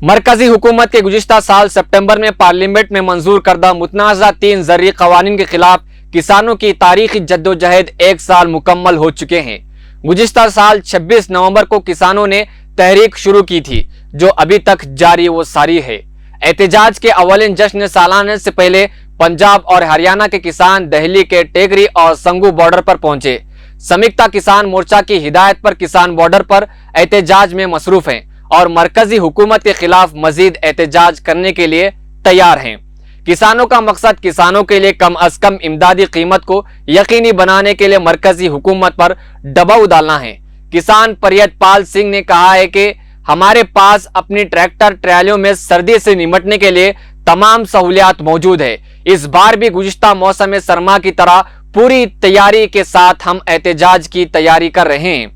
मरकजी हुकूमत के गुज़िश्ता साल सितंबर में पार्लियामेंट में मंजूर करदा मुतनाज़ा 3 ज़र्री क़वानीन के खिलाफ किसानों की तारीखी जद्दोजहद 1 साल मुकम्मल हो चुके हैं। गुज़िश्ता साल 26 नवंबर को किसानों ने तहरीक शुरू की थी, जो अभी तक जारी व सारी है। एहतजाज के अवलिन जश्न सालाने से पहले पंजाब और हरियाणा के किसान दिल्ली के टेकरी और संगू बॉर्डर पर पहुंचे। संयुक्त किसान मोर्चा की हिदायत पर किसान बॉर्डर पर एहतजाज में मसरूफ हैं और मरकजी हुकूमत के खिलाफ मजीद एहतजाज करने के लिए तैयार हैं। किसानों का मकसद किसानों के लिए कम अज कम इमदादी कीमत को यकीनी बनाने के लिए मरकजी हुकूमत पर दबाव डालना है। किसान प्रियतपाल सिंह ने कहा है कि हमारे पास अपनी ट्रैक्टर ट्रैलियों में सर्दी से निपटने के लिए तमाम सहूलियात मौजूद है। इस बार भी गुज़िश्ता मौसम सरमा की तरह पूरी तैयारी के साथ हम एहतजाज की तैयारी कर रहे हैं।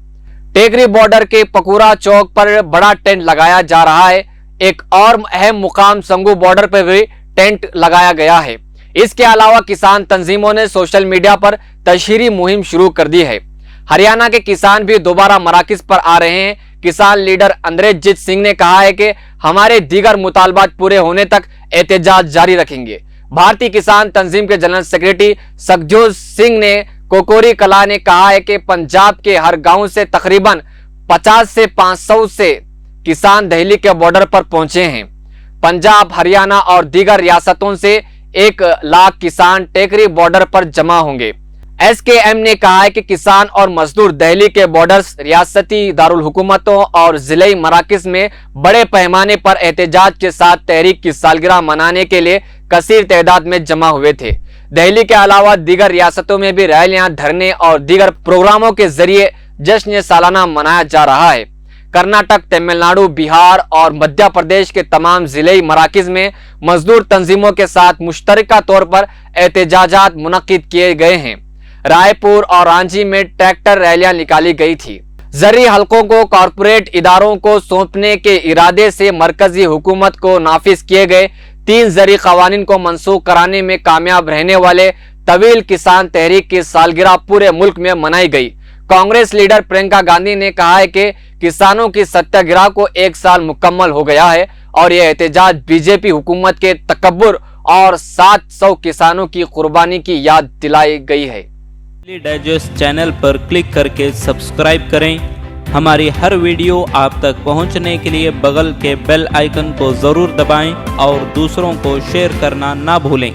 टेकरी बॉर्डर के पकूरा चौक पर बड़ा टेंट लगाया जा रहा है। एक और अहम मुकाम संगू बॉर्डर पर भी टेंट लगाया गया है। इसके अलावा किसान तंजीमों ने सोशल मीडिया पर तशहीरी मुहिम शुरू कर दी है। हरियाणा के किसान भी दोबारा मराकिज पर आ रहे हैं। किसान लीडर अंद्रेजीत सिंह ने कहा है कि हमारे दीगर मुतालबात पूरे होने तक एहतजाज जारी रखेंगे। भारतीय किसान तंजीम के जनरल सेक्रेटरी सखजोत सिंह ने कोकोरी कला ने कहा है कि पंजाब के हर गांव से तकरीबन 50 से 500 से किसान दिल्ली के बॉर्डर पर पहुंचे हैं। पंजाब, हरियाणा और दीगर रियासतों से 1 लाख किसान टेकरी बॉर्डर पर जमा होंगे। एसकेएम ने कहा है कि किसान और मजदूर दिल्ली के बॉर्डर्स, रियासती दारुल हुकूमतों और जिले मराकज में बड़े पैमाने पर एहतजाज के साथ तहरीक की सालगिरह मनाने के लिए कसीर तादाद में जमा हुए थे। दिल्ली के अलावा दीगर रियासतों में भी रैलियां, धरने और दीगर प्रोग्रामों के जरिए जश्न सालाना मनाया जा रहा है। कर्नाटक, तमिलनाडु, बिहार और मध्य प्रदेश के तमाम जिले मराकज में मजदूर तंजीमों के साथ मुश्तरका तौर पर एहतजाजात मुनक्किद किए गए हैं। रायपुर और रांची में ट्रैक्टर रैलियां निकाली गई थी। ज़र्री हलकों को कॉरपोरेट इदारों को सौंपने के इरादे से मरकजी हुकूमत को नाफिज किए गए 3 ज़र्री क़वानीन को मनसूख कराने में कामयाब रहने वाले तवील किसान तहरीक की सालगिरह पूरे मुल्क में मनाई गई। कांग्रेस लीडर प्रियंका गांधी ने कहा है कि किसानों की सत्याग्रह को 1 साल मुकम्मल हो गया है और यह एहतजाज बीजेपी हुकूमत के तकब्बुर और 700 किसानों की कुर्बानी की याद दिलाई गई है। डेली डाइजेस्ट चैनल पर क्लिक करके सब्सक्राइब करें। हमारी हर वीडियो आप तक पहुंचने के लिए बगल के बेल आइकन को ज़रूर दबाएं और दूसरों को शेयर करना ना भूलें।